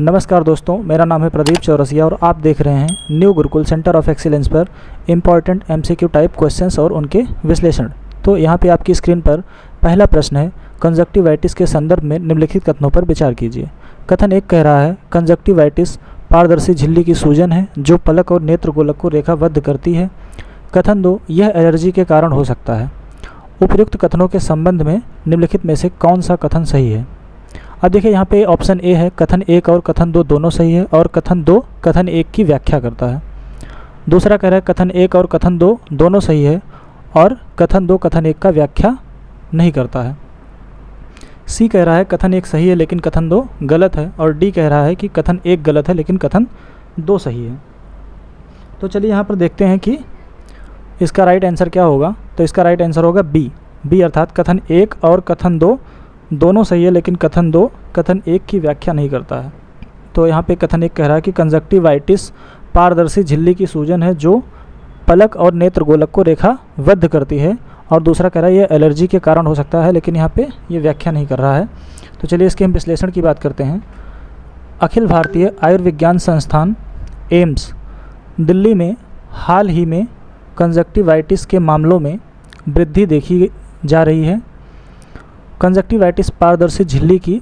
नमस्कार दोस्तों, मेरा नाम है प्रदीप चौरसिया और आप देख रहे हैं new Gurukul centre of excellence पर इम्पॉर्टेंट एमसीक्यू टाइप क्वेश्चंस और उनके विश्लेषण। तो यहाँ पे आपकी स्क्रीन पर पहला प्रश्न है, कंजक्टिवाइटिस के संदर्भ में निम्नलिखित कथनों पर विचार कीजिए। कथन 1 कह रहा है, कंजक्टिवाइटिस पारदर्शी झिल्ली की सूजन है जो पलक और नेत्र गोलक को रेखाबद्ध करती है। कथन 2, यह एलर्जी के कारण हो सकता है। उपयुक्त कथनों के संबंध में निम्नलिखित में से कौन सा कथन सही है। अब देखिए यहाँ पे ऑप्शन ए है, कथन 1 और कथन 2 दोनों सही है और कथन 2 कथन 1 की व्याख्या करता है। दूसरा कह रहा है कथन 1 और कथन 2 दोनों सही है और कथन 2 कथन 1 का व्याख्या नहीं करता है। सी कह रहा है कथन 1 सही है लेकिन कथन 2 गलत है और डी कह रहा है कि कथन 1 गलत है लेकिन कथन 2 सही है। तो चलिए यहाँ पर देखते हैं कि इसका राइट आंसर क्या होगा। तो इसका राइट आंसर होगा बी अर्थात कथन 1 और कथन 2 दोनों सही है लेकिन कथन 2 कथन 1 की व्याख्या नहीं करता है। तो यहाँ पे कथन 1 कह रहा है कि कंजक्टिवाइटिस पारदर्शी झिल्ली की सूजन है जो पलक और नेत्र गोलक को रेखाबद्ध करती है, और दूसरा कह रहा है यह एलर्जी के कारण हो सकता है लेकिन यहाँ पे ये व्याख्या नहीं कर रहा है। तो चलिए इसके हम विश्लेषण की बात करते हैं। अखिल भारतीय आयुर्विज्ञान संस्थान एम्स दिल्ली में हाल ही में कंजक्टिवाइटिस के मामलों में वृद्धि देखी जा रही है। कंजक्टिवाइटिस पारदर्शी झिल्ली की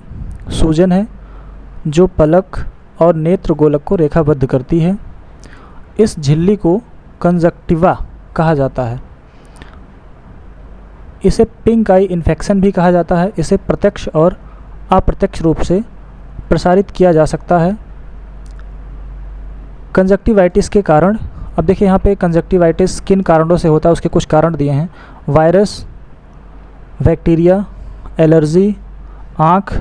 सूजन है जो पलक और नेत्र गोलक को रेखाबद्ध करती है। इस झिल्ली को कंजक्टिवा कहा जाता है। इसे पिंक आई इन्फेक्शन भी कहा जाता है। इसे प्रत्यक्ष और अप्रत्यक्ष रूप से प्रसारित किया जा सकता है। कंजक्टिवाइटिस के कारण, अब देखिए यहाँ पे कंजक्टिवाइटिस किन कारणों से होता है उसके कुछ कारण दिए हैं। वायरस, बैक्टीरिया, एलर्जी, आँख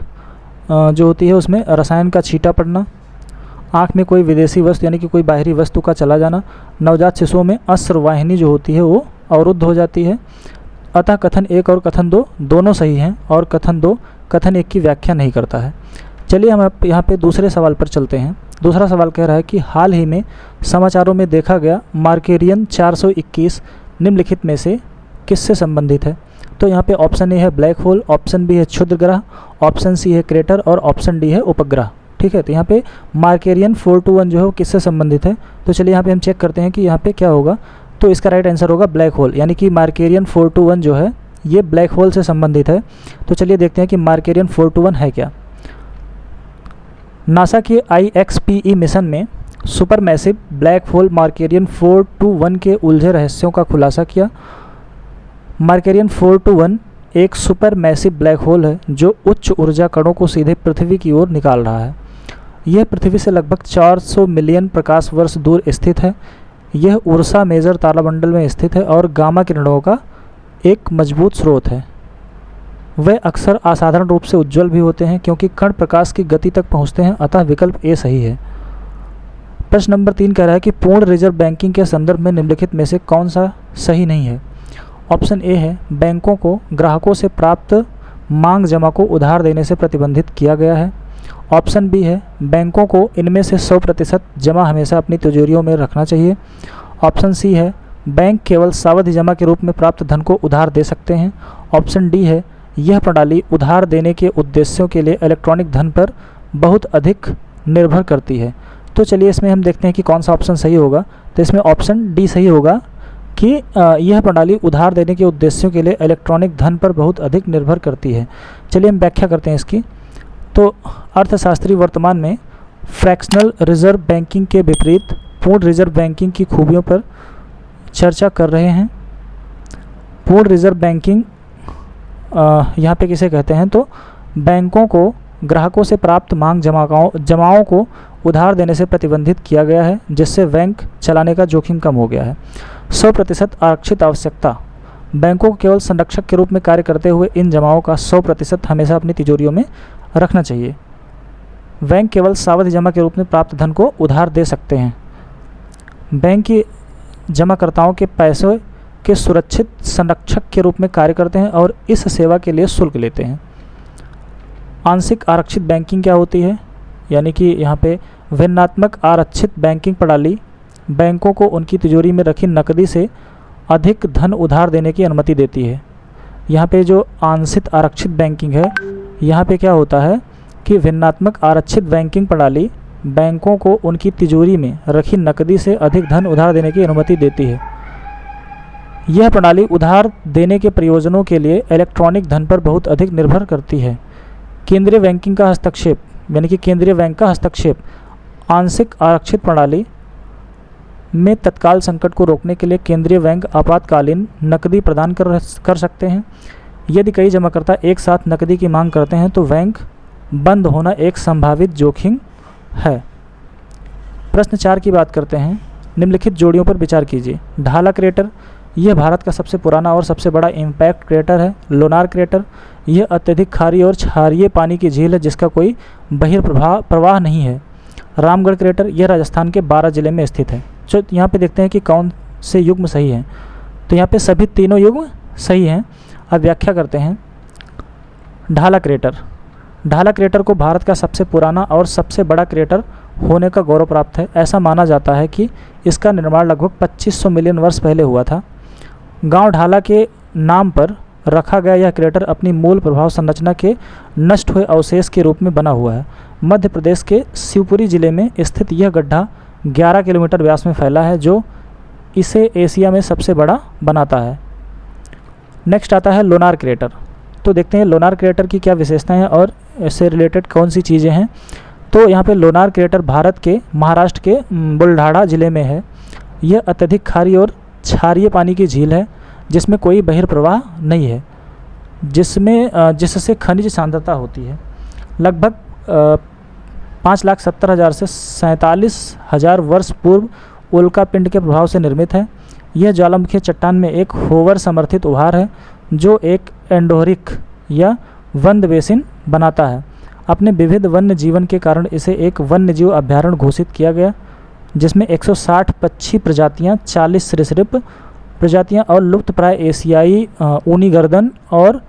जो होती है उसमें रसायन का छींटा पड़ना, आँख में कोई विदेशी वस्तु यानी कि कोई बाहरी वस्तु का चला जाना, नवजात शिशुओं में अस्रवाहिनी जो होती है वो अवरुद्ध हो जाती है। अतः कथन 1 और कथन 2 दोनों सही हैं और कथन 2 कथन 1 की व्याख्या नहीं करता है। चलिए हम यहाँ पे दूसरे सवाल पर चलते हैं। दूसरा सवाल कह रहा है कि हाल ही में समाचारों में देखा गया मार्केरियन 421 निम्नलिखित में से किससे संबंधित है। तो यहाँ पे ऑप्शन ए है ब्लैक होल, ऑप्शन बी है क्षुद्र ग्रह, ऑप्शन सी है क्रेटर और ऑप्शन डी है उपग्रह। ठीक है, तो यहाँ पे मार्केरियन 421 जो है वो किससे संबंधित है। तो चलिए यहाँ पे हम चेक करते हैं कि यहाँ पे क्या होगा। तो इसका राइट आंसर होगा ब्लैक होल, यानी कि मार्केरियन 421 जो है ये ब्लैक होल से संबंधित है। तो चलिए देखते हैं कि मार्केरियन 421 है क्या। नासा के IXPE मिशन में सुपर मैसिव ब्लैक होल मार्केरियन 421 के उलझे रहस्यों का खुलासा किया। मार्केरियन 421 एक सुपर मैसिव ब्लैक होल है जो उच्च ऊर्जा कणों को सीधे पृथ्वी की ओर निकाल रहा है। यह पृथ्वी से लगभग 400 मिलियन प्रकाश वर्ष दूर स्थित है। यह उर्सा मेजर तारामंडल में स्थित है और गामा किरणों का एक मजबूत स्रोत है। वे अक्सर असाधारण रूप से उज्ज्वल भी होते हैं क्योंकि कण प्रकाश की गति तक पहुंचते हैं, अतः विकल्प ए सही है। प्रश्न नंबर 3 कह रहा है कि पूर्ण रिजर्व बैंकिंग के संदर्भ में निम्नलिखित में से कौन सा सही नहीं है। ऑप्शन ए है, बैंकों को ग्राहकों से प्राप्त मांग जमा को उधार देने से प्रतिबंधित किया गया है। ऑप्शन बी है, बैंकों को इनमें से 100% जमा हमेशा अपनी तिजोरियों में रखना चाहिए। ऑप्शन सी है, बैंक केवल सावधि जमा के रूप में प्राप्त धन को उधार दे सकते हैं। ऑप्शन डी है, यह प्रणाली उधार देने के उद्देश्यों के लिए इलेक्ट्रॉनिक धन पर बहुत अधिक निर्भर करती है। तो चलिए इसमें हम देखते हैं कि कौन सा ऑप्शन सही होगा। तो इसमें ऑप्शन डी सही होगा कि यह प्रणाली उधार देने के उद्देश्यों के लिए इलेक्ट्रॉनिक धन पर बहुत अधिक निर्भर करती है। चलिए हम व्याख्या करते हैं इसकी। तो अर्थशास्त्री वर्तमान में फ्रैक्शनल रिजर्व बैंकिंग के विपरीत पूर्ण रिजर्व बैंकिंग की खूबियों पर चर्चा कर रहे हैं। पूर्ण रिजर्व बैंकिंग यहाँ पे किसे कहते हैं, तो बैंकों को ग्राहकों से प्राप्त मांग जमाओं को उधार देने से प्रतिबंधित किया गया है, जिससे बैंक चलाने का जोखिम कम हो गया है। 100% आरक्षित आवश्यकता, बैंकों को केवल संरक्षक के रूप में कार्य करते हुए इन जमाओं का 100% हमेशा अपनी तिजोरियों में रखना चाहिए। बैंक केवल सावधि जमा के रूप में प्राप्त धन को उधार दे सकते हैं। बैंक की जमाकर्ताओं के पैसों के सुरक्षित संरक्षक के रूप में कार्य करते हैं और इस सेवा के लिए शुल्क लेते हैं। आंशिक आरक्षित बैंकिंग क्या होती है, यानी कि यहाँ पे भिन्नात्मक आरक्षित बैंकिंग प्रणाली बैंकों को उनकी तिजोरी में रखी नकदी से अधिक धन उधार देने की अनुमति देती है। यहाँ पे जो आंशिक आरक्षित बैंकिंग है, यहाँ पे क्या होता है कि भिन्नात्मक आरक्षित बैंकिंग प्रणाली बैंकों को उनकी तिजोरी में रखी नकदी से अधिक धन उधार देने की अनुमति देती है। यह प्रणाली उधार देने के प्रयोजनों के लिए इलेक्ट्रॉनिक धन पर बहुत अधिक निर्भर करती है। केंद्रीय बैंकिंग का हस्तक्षेप यानी कि केंद्रीय बैंक का हस्तक्षेप आंशिक आरक्षित प्रणाली में तत्काल संकट को रोकने के लिए केंद्रीय बैंक आपातकालीन नकदी प्रदान कर सकते हैं। यदि कई जमाकर्ता एक साथ नकदी की मांग करते हैं तो बैंक बंद होना एक संभावित जोखिम है। प्रश्न 4 की बात करते हैं। निम्नलिखित जोड़ियों पर विचार कीजिए। ढाला क्रेटर, यह भारत का सबसे पुराना और सबसे बड़ा इम्पैक्ट क्रेटर है। लोनार क्रेटर, यह अत्यधिक खारी और क्षारीय पानी की झील है जिसका कोई बहिर्प्रवाह नहीं है। रामगढ़ क्रेटर, यह राजस्थान के 12 जिले में स्थित है। जो यहाँ पे देखते हैं कि कौन से युग्म सही हैं। तो यहाँ पे सभी तीनों युग्म सही हैं। अब व्याख्या करते हैं। ढाला क्रेटर, ढाला क्रेटर को भारत का सबसे पुराना और सबसे बड़ा क्रेटर होने का गौरव प्राप्त है। ऐसा माना जाता है कि इसका निर्माण लगभग 2500 मिलियन वर्ष पहले हुआ था। गांव ढाला के नाम पर रखा गया यह क्रेटर अपनी मूल प्रभाव संरचना के नष्ट हुए अवशेष के रूप में बना हुआ है। मध्य प्रदेश के शिवपुरी जिले में स्थित यह गड्ढा 11 किलोमीटर व्यास में फैला है, जो इसे एशिया में सबसे बड़ा बनाता है। नेक्स्ट आता है लोनार क्रेटर। तो देखते हैं लोनार क्रेटर की क्या विशेषताएं हैं और इससे रिलेटेड कौन सी चीज़ें हैं। तो यहाँ पे लोनार क्रेटर भारत के महाराष्ट्र के बुलढाणा जिले में है। यह अत्यधिक खारी और क्षारीय पानी की झील है जिसमें कोई बहिर्प्रवाह नहीं है, जिससे खनिज सांद्रता होती है। लगभग 5,70,000 से 47,000 वर्ष पूर्व उल्कापिंड के प्रभाव से निर्मित है। यह ज्वालामुखी चट्टान में एक होवर समर्थित उभार है जो एक एंडोरिक या वन्य बेसिन बनाता है। अपने विविध वन्य जीवन के कारण इसे एक वन्य जीव अभ्यारण्य घोषित किया गया, जिसमें 160 पक्षी प्रजातियां, 40 सरीसृप प्रजातियां और लुप्त प्राय एशियाई ऊनी गर्दन और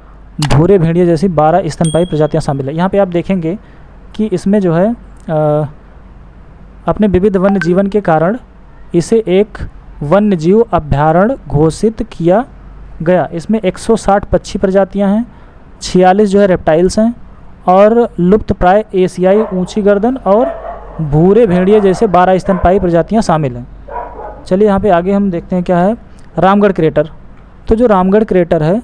भूरे भेड़िए जैसी 12 स्तनपायी प्रजातियां शामिल है। यहाँ पे आप देखेंगे कि इसमें जो है अपने विविध वन्य जीवन के कारण इसे एक वन्य जीव अभ्यारण्य घोषित किया गया। इसमें 160 पक्षी प्रजातियां हैं, 46 जो है रेप्टाइल्स हैं और लुप्त प्राय एशियाई ऊंची गर्दन और भूरे भेड़िए जैसे 12 स्तनपायी प्रजातियां शामिल हैं। चलिए यहाँ पे आगे हम देखते हैं क्या है। रामगढ़ क्रेटर। तो जो रामगढ़ क्रेटर है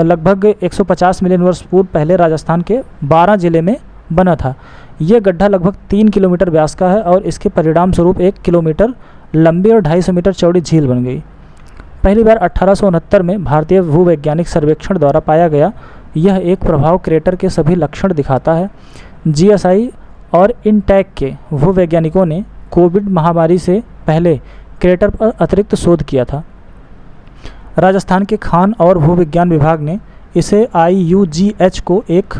लगभग 150 मिलियन वर्ष पूर्व पहले राजस्थान के 12 जिले में बना था। यह गड्ढा लगभग 3 किलोमीटर व्यास का है और इसके परिणाम स्वरूप 1 किलोमीटर लंबी और 250 मीटर चौड़ी झील बन गई। पहली बार 1869 में भारतीय भूवैज्ञानिक सर्वेक्षण द्वारा पाया गया। यह एक प्रभाव क्रेटर के सभी लक्षण दिखाता है। जीएसआई और इनटैक के भूवैज्ञानिकों ने कोविड महामारी से पहले क्रेटर पर अतिरिक्त शोध किया था। राजस्थान के खान और भूविज्ञान विभाग ने इसे IUGH को एक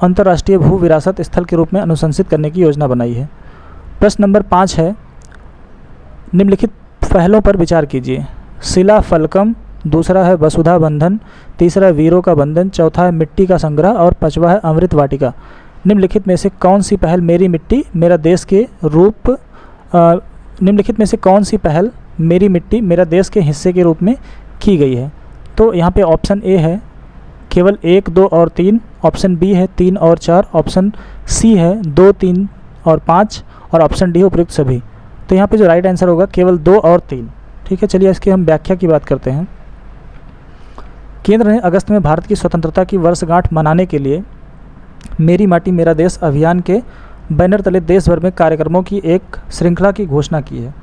अंतर्राष्ट्रीय भू विरासत स्थल के रूप में अनुशंसित करने की योजना बनाई है। प्रश्न नंबर 5 है। निम्नलिखित पहलों पर विचार कीजिए। शिला फलकम, दूसरा है वसुधा बंधन, तीसरा है वीरों का बंधन, चौथा है मिट्टी का संग्रह और पांचवा है अमृत वाटिका। निम्नलिखित में से कौन सी पहल मेरी मिट्टी मेरा देश के रूप निम्नलिखित में से कौन सी पहल मेरी मिट्टी मेरा देश के हिस्से के रूप में की गई है। तो यहाँ पे ऑप्शन ए है केवल 1, 2 और 3, ऑप्शन बी है 3 और 4, ऑप्शन सी है 2, 3 और 5 और ऑप्शन डी उपयुक्त सभी। तो यहाँ पे जो राइट आंसर होगा केवल 2 और 3। ठीक है, चलिए इसकी हम व्याख्या की बात करते हैं। केंद्र ने अगस्त में भारत की स्वतंत्रता की वर्षगांठ मनाने के लिए मेरी माटी मेरा देश अभियान के बैनर तले देश भर में कार्यक्रमों की एक श्रृंखला की घोषणा की है।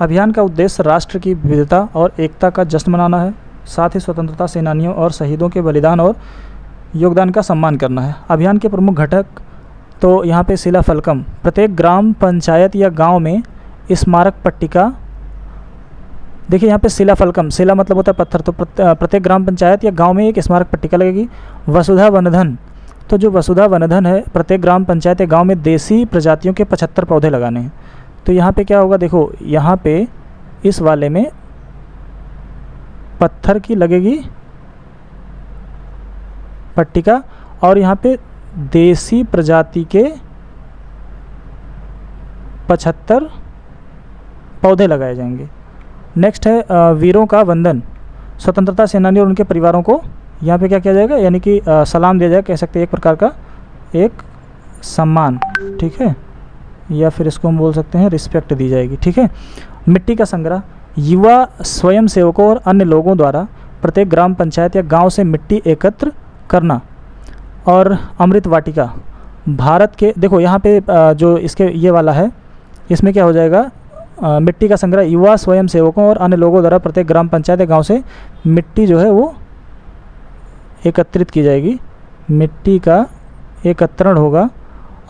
अभियान का उद्देश्य राष्ट्र की विविधता और एकता का जश्न मनाना है, साथ ही स्वतंत्रता सेनानियों और शहीदों के बलिदान और योगदान का सम्मान करना है। अभियान के प्रमुख घटक तो यहाँ पे शिला फलकम, प्रत्येक ग्राम पंचायत या गांव में स्मारक पट्टिका। देखिए यहाँ पे शिला फलकम, शिला मतलब होता है पत्थर, तो प्रत्येक ग्राम पंचायत या गांव में एक स्मारक पट्टिका लगेगी। वसुधा वनधन, तो जो वसुधा वनधन है प्रत्येक ग्राम पंचायत या गांव में देसी प्रजातियों के 75 पौधे लगाने हैं। तो यहाँ पे क्या होगा, देखो यहाँ पे इस वाले में पत्थर की लगेगी पट्टिका और यहाँ पे देसी प्रजाति के 75 पौधे लगाए जाएंगे। नेक्स्ट है वीरों का वंदन, स्वतंत्रता सेनानी और उनके परिवारों को यहाँ पे क्या किया जाएगा, यानी कि सलाम दिया जाएगा, कह सकते हैं एक प्रकार का एक सम्मान, ठीक है, या फिर इसको हम बोल सकते हैं रिस्पेक्ट दी जाएगी, ठीक है। मिट्टी का संग्रह, युवा स्वयं सेवकों और अन्य लोगों द्वारा प्रत्येक ग्राम पंचायत या गांव से मिट्टी एकत्र करना। और अमृत वाटिका, भारत के, देखो यहाँ पे जो इसके ये वाला है, इसमें क्या हो जाएगा, मिट्टी का संग्रह युवा स्वयं सेवकों और अन्य लोगों द्वारा प्रत्येक ग्राम पंचायत या गांव से मिट्टी जो है वो एकत्रित की जाएगी, मिट्टी का एकत्रण होगा।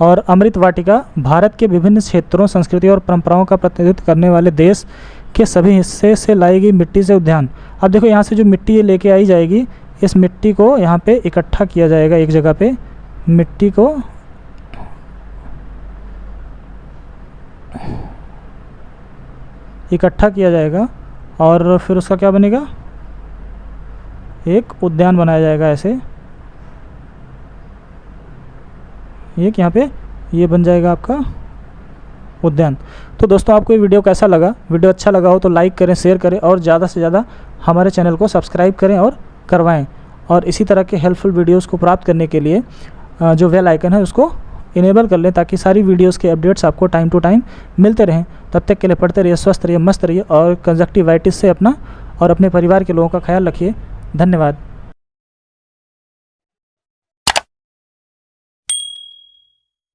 और अमृत वाटिका, भारत के विभिन्न क्षेत्रों, संस्कृति और परंपराओं का प्रतिनिधित्व करने वाले देश के सभी हिस्से से लाई गई मिट्टी से उद्यान। अब देखो यहाँ से जो मिट्टी लेके आई जाएगी, इस मिट्टी को यहाँ पे इकट्ठा किया जाएगा, एक जगह पे मिट्टी को इकट्ठा किया जाएगा और फिर उसका क्या बनेगा, एक उद्यान बनाया जाएगा ऐसे, एक यहाँ पे ये बन जाएगा आपका उद्यान। तो दोस्तों आपको ये वीडियो कैसा लगा, वीडियो अच्छा लगा हो तो लाइक करें, शेयर करें और ज़्यादा से ज़्यादा हमारे चैनल को सब्सक्राइब करें और करवाएं। और इसी तरह के हेल्पफुल वीडियोस को प्राप्त करने के लिए जो बेल आइकन है उसको इनेबल कर लें, ताकि सारी वीडियोस के अपडेट्स आपको टाइम टू टाइम मिलते रहें। तब तक के लिए पढ़ते रहिए, स्वस्थ रहिए, मस्त रहिए और कंजक्टिवाइटिस से अपना और अपने परिवार के लोगों का ख्याल रखिए। धन्यवाद।